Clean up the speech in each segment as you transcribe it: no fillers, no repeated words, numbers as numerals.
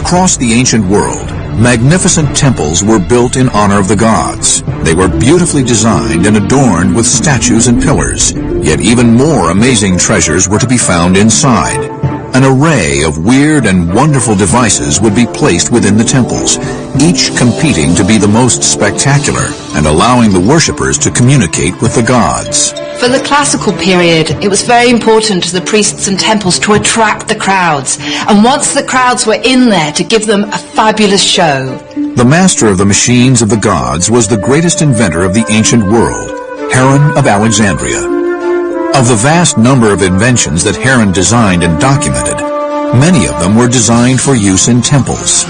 Across the ancient world, magnificent temples were built in honor of the gods. They were beautifully designed and adorned with statues and pillars, yet even more amazing treasures were to be found inside. An array of weird and wonderful devices would be placed within the temples, each competing to be the most spectacular and allowing the worshippers to communicate with the gods. For the classical period, it was very important to the priests and temples to attract the crowds, and once the crowds were in there, to give them a fabulous show. The master of the machines of the gods was the greatest inventor of the ancient world, Heron of Alexandria. Of the vast number of inventions that Heron designed and documented, many of them were designed for use in temples.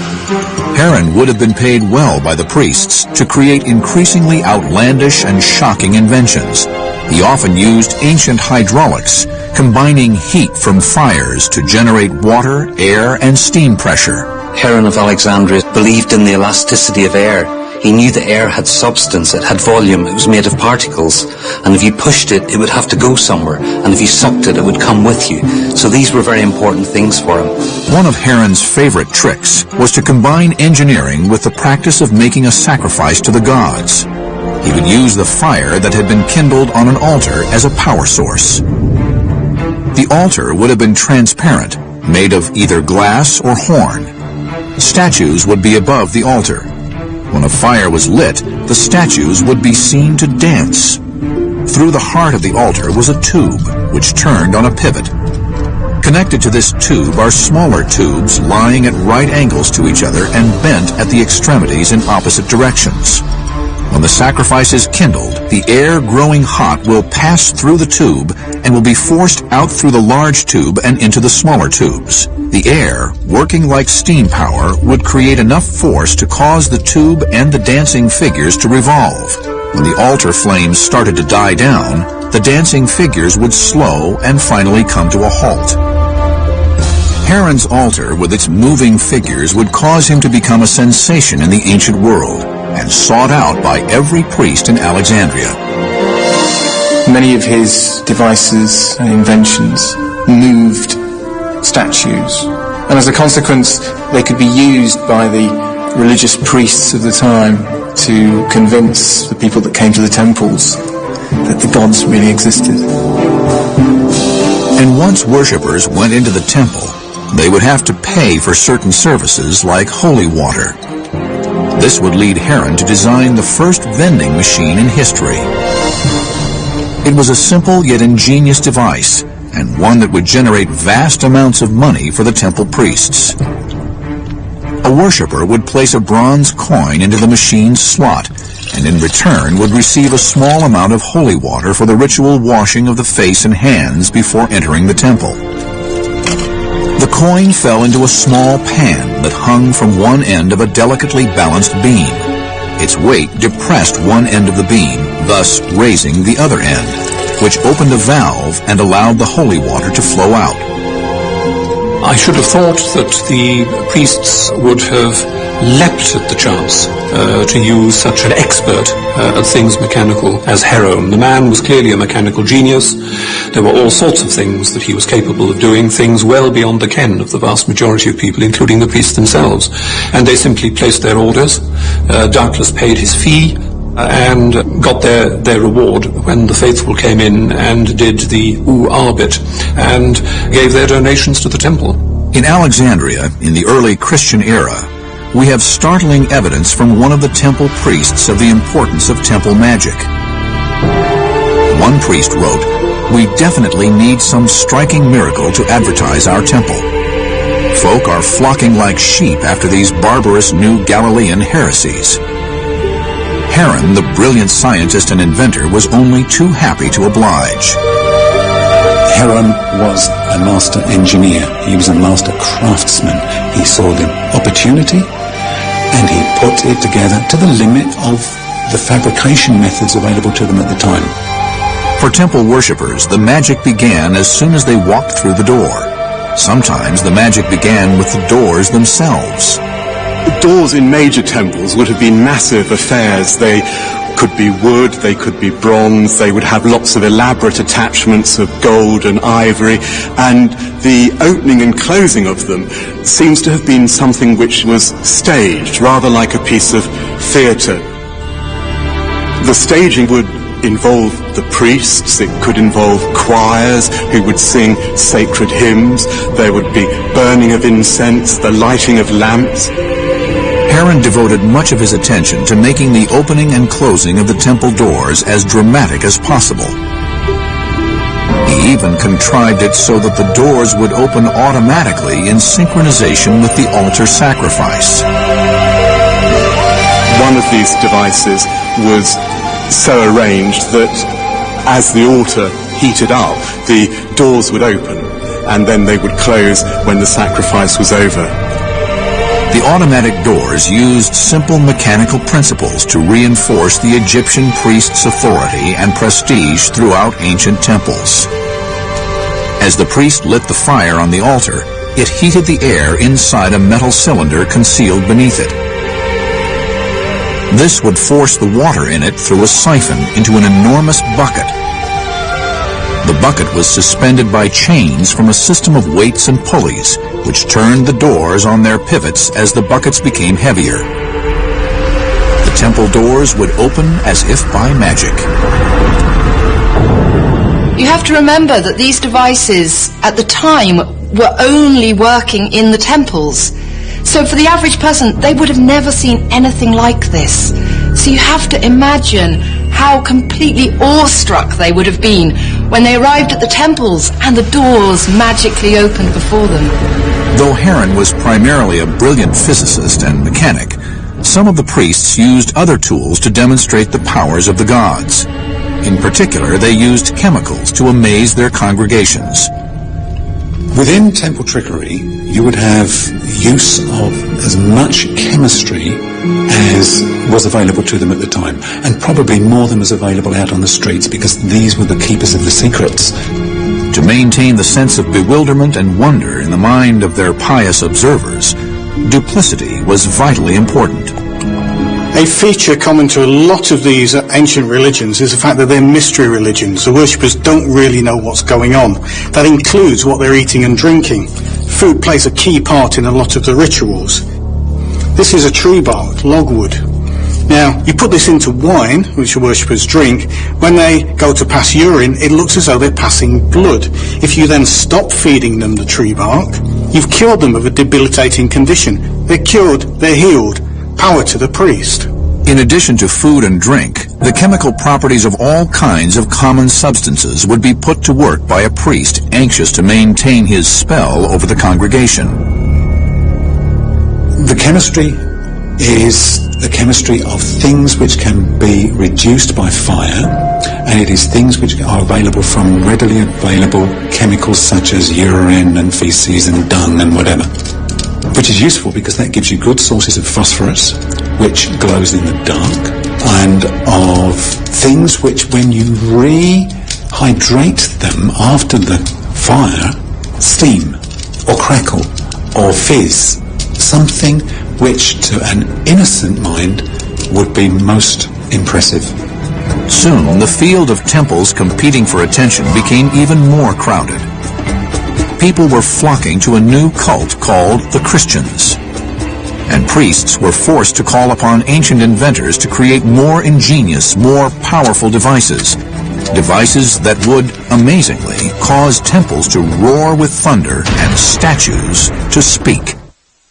Heron would have been paid well by the priests to create increasingly outlandish and shocking inventions. He often used ancient hydraulics, combining heat from fires to generate water, air, and steam pressure. Heron of Alexandria believed in the elasticity of air. He knew the air had substance, it had volume, it was made of particles, and if you pushed it, it would have to go somewhere, and if you sucked it, it would come with you. So these were very important things for him. One of Heron's favorite tricks was to combine engineering with the practice of making a sacrifice to the gods. He would use the fire that had been kindled on an altar as a power source. The altar would have been transparent, made of either glass or horn. Statues would be above the altar. When a fire was lit, the statues would be seen to dance. Through the heart of the altar was a tube, which turned on a pivot. Connected to this tube are smaller tubes lying at right angles to each other and bent at the extremities in opposite directions. When the sacrifice is kindled, the air growing hot will pass through the tube and will be forced out through the large tube and into the smaller tubes. The air, working like steam power, would create enough force to cause the tube and the dancing figures to revolve. When the altar flames started to die down, the dancing figures would slow and finally come to a halt. Heron's altar with its moving figures would cause him to become a sensation in the ancient world, and sought out by every priest in Alexandria. Many of his devices and inventions moved statues, and as a consequence they could be used by the religious priests of the time to convince the people that came to the temples that the gods really existed. And once worshippers went into the temple, they would have to pay for certain services like holy water. This would lead Heron to design the first vending machine in history. It was a simple yet ingenious device, and one that would generate vast amounts of money for the temple priests. A worshipper would place a bronze coin into the machine's slot, and in return would receive a small amount of holy water for the ritual washing of the face and hands before entering the temple. The coin fell into a small pan that hung from one end of a delicately balanced beam. Its weight depressed one end of the beam, thus raising the other end, which opened a valve and allowed the holy water to flow out. I should have thought that the priests would have leapt at the chance to use such an expert at things mechanical as Heron. The man was clearly a mechanical genius. There were all sorts of things that he was capable of doing, things well beyond the ken of the vast majority of people, including the priests themselves. And they simply placed their orders, doubtless paid his fee, and got their reward when the faithful came in and did the ooh-ah bit and gave their donations to the temple. In Alexandria, in the early Christian era, we have startling evidence from one of the temple priests of the importance of temple magic. One priest wrote, "We definitely need some striking miracle to advertise our temple. Folk are flocking like sheep after these barbarous new Galilean heresies." Heron, the brilliant scientist and inventor, was only too happy to oblige. Heron was a master engineer. He was a master craftsman. He saw the opportunity and he put it together to the limit of the fabrication methods available to them at the time. For temple worshippers, the magic began as soon as they walked through the door. Sometimes the magic began with the doors themselves. The doors in major temples would have been massive affairs. They could be wood, they could be bronze, they would have lots of elaborate attachments of gold and ivory, and the opening and closing of them seems to have been something which was staged, rather like a piece of theatre. The staging would involve the priests, it could involve choirs who would sing sacred hymns, there would be burning of incense, the lighting of lamps. Heron devoted much of his attention to making the opening and closing of the temple doors as dramatic as possible. He even contrived it so that the doors would open automatically in synchronization with the altar sacrifice. One of these devices was so arranged that as the altar heated up, the doors would open and then they would close when the sacrifice was over. The automatic doors used simple mechanical principles to reinforce the Egyptian priest's authority and prestige throughout ancient temples. As the priest lit the fire on the altar, it heated the air inside a metal cylinder concealed beneath it. This would force the water in it through a siphon into an enormous bucket. The bucket was suspended by chains from a system of weights and pulleys, which turned the doors on their pivots as the buckets became heavier. The temple doors would open as if by magic. You have to remember that these devices at the time were only working in the temples. So for the average person, they would have never seen anything like this. So you have to imagine how completely awestruck they would have been when they arrived at the temples and the doors magically opened before them. Though Heron was primarily a brilliant physicist and mechanic, some of the priests used other tools to demonstrate the powers of the gods. In particular, they used chemicals to amaze their congregations. Within temple trickery, you would have use of as much chemistry as was available to them at the time, and probably more than was available out on the streets, because these were the keepers of the secrets. To maintain the sense of bewilderment and wonder in the mind of their pious observers, duplicity was vitally important. A feature common to a lot of these ancient religions is the fact that they're mystery religions. The worshippers don't really know what's going on. That includes what they're eating and drinking. Food plays a key part in a lot of the rituals. This is a tree bark, logwood. Now, you put this into wine, which the worshippers drink. When they go to pass urine, it looks as though they're passing blood. If you then stop feeding them the tree bark, you've cured them of a debilitating condition. They're cured, they're healed. Power to the priest. In addition to food and drink, the chemical properties of all kinds of common substances would be put to work by a priest anxious to maintain his spell over the congregation. The chemistry is the chemistry of things which can be reduced by fire, and it is things which are available from readily available chemicals such as urine and feces and dung and whatever. Which is useful because that gives you good sources of phosphorus, which glows in the dark, and of things which, when you rehydrate them after the fire, steam or crackle or fizz, something which to an innocent mind would be most impressive. Soon, the field of temples competing for attention became even more crowded. People were flocking to a new cult called the Christians, and priests were forced to call upon ancient inventors to create more ingenious, more powerful devices that would, amazingly, cause temples to roar with thunder and statues to speak.